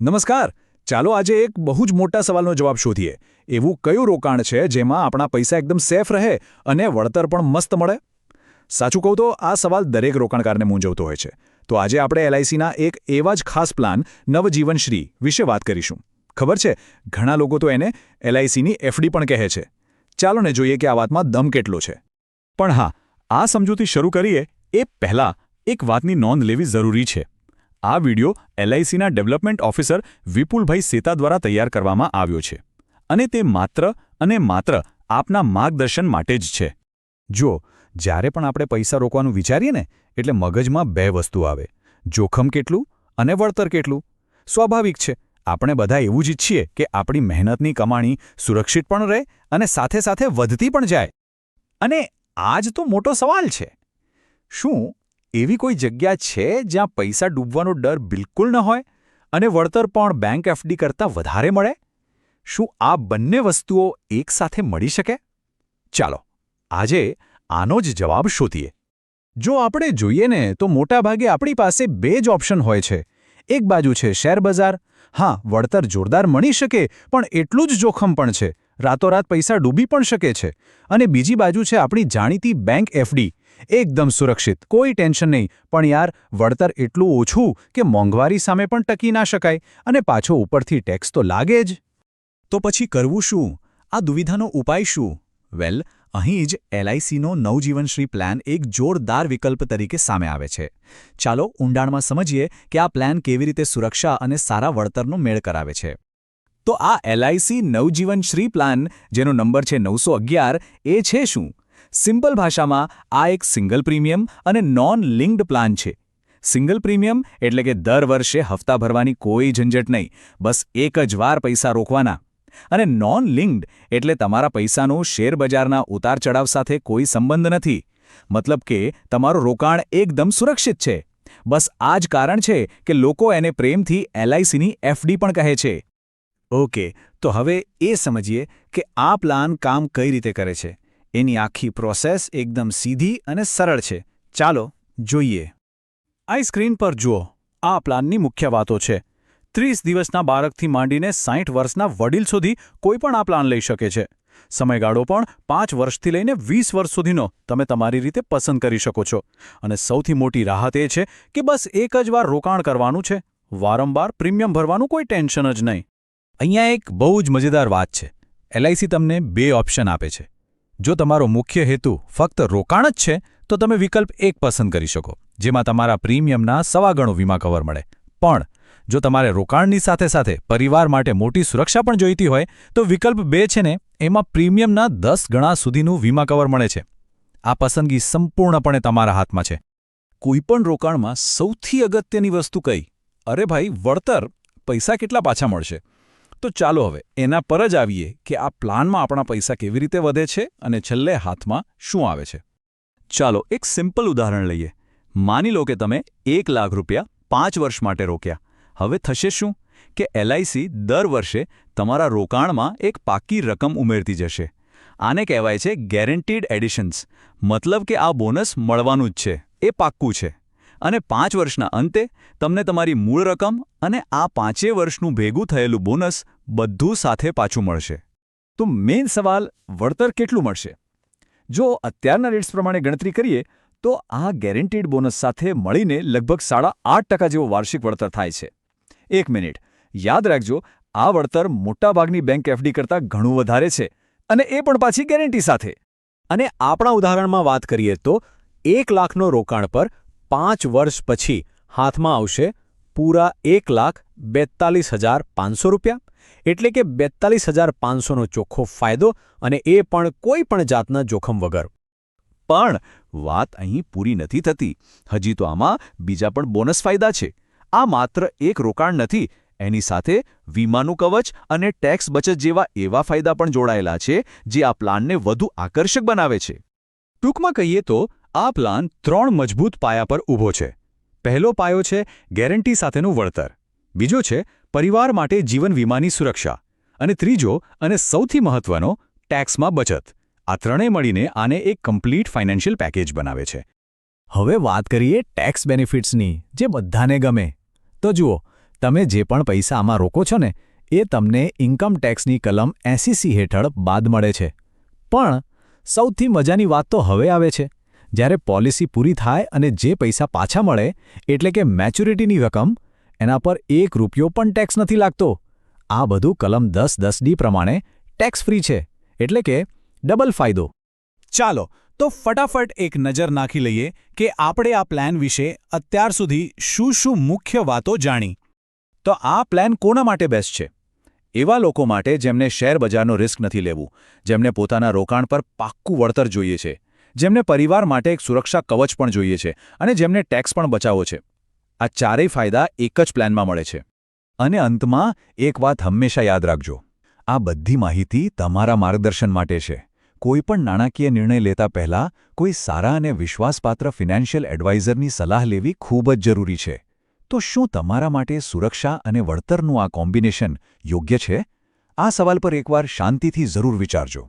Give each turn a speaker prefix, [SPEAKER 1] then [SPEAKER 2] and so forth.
[SPEAKER 1] નમસ્કાર. ચાલો આજે એક બહુ જ મોટા સવાલનો જવાબ શોધીએ. એવું કયું રોકાણ છે જેમાં આપણા પૈસા એકદમ સેફ રહે અને વળતર પણ મસ્ત મળે? સાચું કહું તો આ સવાલ દરેક રોકાણકારને મૂંઝવતો હોય છે. તો આજે આપણે એલઆઈસીના એક એવા જ ખાસ પ્લાન નવજીવનશ્રી વિશે વાત કરીશું. ખબર છે, ઘણા લોકો તો એને એલઆઈસીની એફડી પણ કહે છે. ચાલો ને જોઈએ કે આ વાતમાં દમ કેટલો છે. પણ હા, આ સમજૂતી શરૂ કરીએ એ પહેલાં એક વાતની નોંધ લેવી જરૂરી છે. આ વિડિયો એલઆઈસીના ડેવલપમેન્ટ ઓફિસર વિપુલભાઈ સેતા દ્વારા તૈયાર કરવામાં આવ્યો છે અને તે માત્ર આપના માર્ગદર્શન માટે જ છે. જો જ્યારે પણ આપણે પૈસા રોકવાનું વિચારીએ ને એટલે મગજમાં બે વસ્તુ આવે: જોખમ કેટલું અને વળતર કેટલું. સ્વાભાવિક છે, આપણે બધા એવું જ ઈચ્છીએ કે આપણી મહેનતની કમાણી સુરક્ષિત પણ રહે અને સાથે સાથે વધતી પણ જાય. અને આ જ તો મોટો સવાલ છે. શું એવી કોઈ જગ્યા છે જ્યાં પૈસા ડૂબવાનો ડર બિલકુલ ન હોય અને વળતર પણ બેંક એફડી કરતાં વધારે મળે? શું આ બંને વસ્તુઓ એકસાથે મળી શકે? ચાલો આજે આનો જ જવાબ શોધીએ. જો આપણે જોઈએ ને તો મોટાભાગે આપણી પાસે બે જ ઓપ્શન હોય છે. એક બાજુ છે શેરબજાર. હા, વળતર જોરદાર મળી શકે, પણ એટલું જ જોખમ પણ છે. રાતોરાત પૈસા ડૂબી પણ શકે છે. અને બીજી બાજુ છે આપણી જાણીતી બેંક એફડી. એકદમ સુરક્ષિત, કોઈ ટેન્શન નહીં, પણ યાર વળતર એટલું ઓછું કે મોંઘવારી સામે પણ ટકી ના શકાય અને પાછો ઉપરથી ટેક્સ તો લાગે જ. તો પછી કરવું શું? આ દુવિધાનો ઉપાય શું? વેલ, અહીં જ એલઆઈસીનો નવજીવનશ્રી પ્લાન એક જોરદાર વિકલ્પ તરીકે સામે આવે છે. ચાલો ઊંડાણમાં સમજીએ કે આ પ્લાન કેવી રીતે સુરક્ષા અને સારા વળતરનો મેળ કરાવે છે. તો આ એલઆઈસી નવજીવનશ્રી પ્લાન, જેનો નંબર છે 911, એ છે શું? સિમ્પલ ભાષામાં આ એક સિંગલ પ્રીમિયમ અને નોન લિંક્ડ પ્લાન છે. સિંગલ પ્રીમિયમ એટલે કે દર વર્ષે હપ્તા ભરવાની કોઈ ઝંઝટ નહીં, બસ એક જ વાર પૈસા રોકવાના. અને નોન લિંક્ડ એટલે તમારા પૈસાનું શેરબજારના ઉતાર ચઢાવ સાથે કોઈ સંબંધ નથી. મતલબ કે તમારું રોકાણ એકદમ સુરક્ષિત છે. બસ આ જ કારણ છે કે લોકો એને પ્રેમથી એલઆઈસીની એફડી પણ કહે છે. ઓકે, તો હવે એ સમજીએ કે આ પ્લાન કામ કઈ રીતે કરે છે. એની આખી પ્રોસેસ એકદમ સીધી અને સરળ છે. ચાલો જોઈએ. આ સ્ક્રીન પર જુઓ, આ પ્લાનની મુખ્ય વાતો છે. 30 દિવસના બાળકથી માંડીને 60 વર્ષના વડીલ સુધી કોઈ પણ આ પ્લાન લઈ શકે છે. સમયગાળો પણ 5 વર્ષથી લઈને 20 વર્ષ સુધીનો તમે તમારી રીતે પસંદ કરી શકો છો. અને સૌથી મોટી રાહત એ છે કે બસ એક જ વાર રોકાણ કરવાનું છે. વારંવાર પ્રીમિયમ ભરવાનું કોઈ ટેન્શન જ નહીં. અહીંયા એક બહુ જ મજેદાર વાત છે. એલઆઈસી તમને બે ઓપ્શન આપે છે. જો તમારો મુખ્ય હેતુ ફક્ત રોકાણ જ છે તો તમે વિકલ્પ 1 પસંદ કરી શકો, જેમાં તમારા પ્રીમિયમના 1.25 ગણો વીમા કવર મળે. પણ જો તમારે રોકાણની સાથે સાથે પરિવાર માટે મોટી સુરક્ષા પણ જોઈતી હોય તો વિકલ્પ 2 છે ને, એમાં પ્રીમિયમના 10 ગણા સુધીનું વીમા કવર મળે છે. આ પસંદગી સંપૂર્ણપણે તમારા હાથમાં છે. કોઈપણ રોકાણમાં સૌથી અગત્યની વસ્તુ કઈ? અરે ભાઈ, વળતર. પૈસા કેટલા પાછા મળશે? તો ચાલો હવે એના પર જ આવીએ કે આ પ્લાનમાં આપણા પૈસા કેવી રીતે વધે છે અને છેલ્લે હાથમાં શું આવે છે. ચાલો એક સિમ્પલ ઉદાહરણ લઈએ. માની લો કે તમે 1 લાખ રૂપિયા 5 વર્ષ માટે રોક્યા. હવે થશે શું કે એલઆઈસી દર વર્ષે તમારા રોકાણમાં એક પાકી રકમ ઉમેરતી જશે. આને કહેવાય છે ગેરંટીડ એડિશન્સ. મતલબ કે આ બોનસ મળવાનું જ છે, એ પાક્કું છે. અને 5 વર્ષના અંતે તમને તમારી મૂળ રકમ અને આ 5 વર્ષનું ભેગું થયેલું બોનસ બધું સાથે પાછું મળશે. તો મેઇન સવાલ, વળતર કેટલું મળશે? જો અત્યારના રેટ્સ પ્રમાણે ગણતરી કરીએ તો આ ગેરંટીડ બોનસ સાથે મળીને લગભગ 8.5% જેવો વાર્ષિક વળતર થાય છે. 1 મિનિટ, યાદ રાખજો, આ વળતર મોટાભાગની બેંક એફડી કરતાં ઘણું વધારે છે, અને એ પણ પાછી ગેરંટી સાથે. અને આપણા ઉદાહરણમાં વાત કરીએ તો 1 લાખનો રોકાણ પર 5 વર્ષ પછી હાથમાં આવશે પૂરા 1,42,500 રૂપિયા. એટલે કે 42,500નો ચોખ્ખો ફાયદો, અને એ પણ કોઈ પણ જાતના જોખમ વગર. પણ વાત અહીં પૂરી નથી થતી. હજી તો આમાં બીજા પણ બોનસ ફાયદા છે. આ માત્ર એક રોકાણ નથી, એની સાથે વીમાનું કવચ અને ટેક્સ બચત જેવા એવા ફાયદા પણ જોડાયેલા છે જે આ પ્લાનને વધુ આકર્ષક બનાવે છે. ટૂંકમાં કહીએ તો આ પ્લાન 3 મજબૂત પાયા પર ઊભો છે. પહેલો પાયો છે ગેરંટી સાથેનું વળતર. બીજો છે પરિવાર માટે જીવન વીમાની સુરક્ષા. અને ત્રીજો અને સૌથી મહત્વનો, ટેક્સમાં બચત. આ ત્રણેય મળીને આને એક કમ્પ્લીટ ફાઇનાન્શિયલ પેકેજ બનાવે છે. હવે વાત કરીએ ટેક્સ બેનિફિટ્સની, જે બધાને ગમે. તો જુઓ,
[SPEAKER 2] તમે જે પણ પૈસા આમાં રોકો છો ને એ તમને ઇન્કમ ટેક્સની કલમ 80C હેઠળ બાદ મળે છે. પણ સૌથી મજાની વાત તો હવે આવે છે. જ્યારે પોલિસી પૂરી થાય અને જે પૈસા પાછા મળે એટલે કે મેચ્યોરિટીની રકમ, એના પર ₹1 પણ ટેક્સ નથી લાગતો. આ બધું કલમ 10(10)D પ્રમાણે ટેક્સ ફ્રી છે, એટલે કે ડબલ ફાયદો.
[SPEAKER 1] ચાલો તો ફટાફટ એક નજર નાખી લઈએ કે આપણે આ પ્લાન વિશે અત્યાર સુધી શું મુખ્ય વાતો જાણી. તો આ પ્લાન કોના માટે બેસ્ટ છે? એવા લોકો માટે જેમને શેરબજારનો રિસ્ક નથી લેવું, જેમને પોતાના રોકાણ પર પાક્કું વળતર જોઈએ છે, જેમને પરિવાર માટે એક સુરક્ષા કવચ પણ જોઈએ છે અને જેમને ટેક્સ પણ બચાવવો છે. આ ચારેય ફાયદા એક જ પ્લાનમાં મળે છે. અને અંતમાં એક વાત હંમેશા યાદ રાખજો, આ બધી માહિતી તમારા માર્ગદર્શન માટે છે. કોઈપણ નાણાકીય નિર્ણય લેતા પહેલાં કોઈ સારા અને વિશ્વાસપાત્ર ફિનાન્શિયલ એડવાઇઝરની સલાહ લેવી ખૂબ જ જરૂરી છે. તો શું તમારા માટે સુરક્ષા અને વળતરનું આ કોમ્બિનેશન યોગ્ય છે? આ સવાલ પર એકવાર શાંતિથી જરૂર વિચારજો.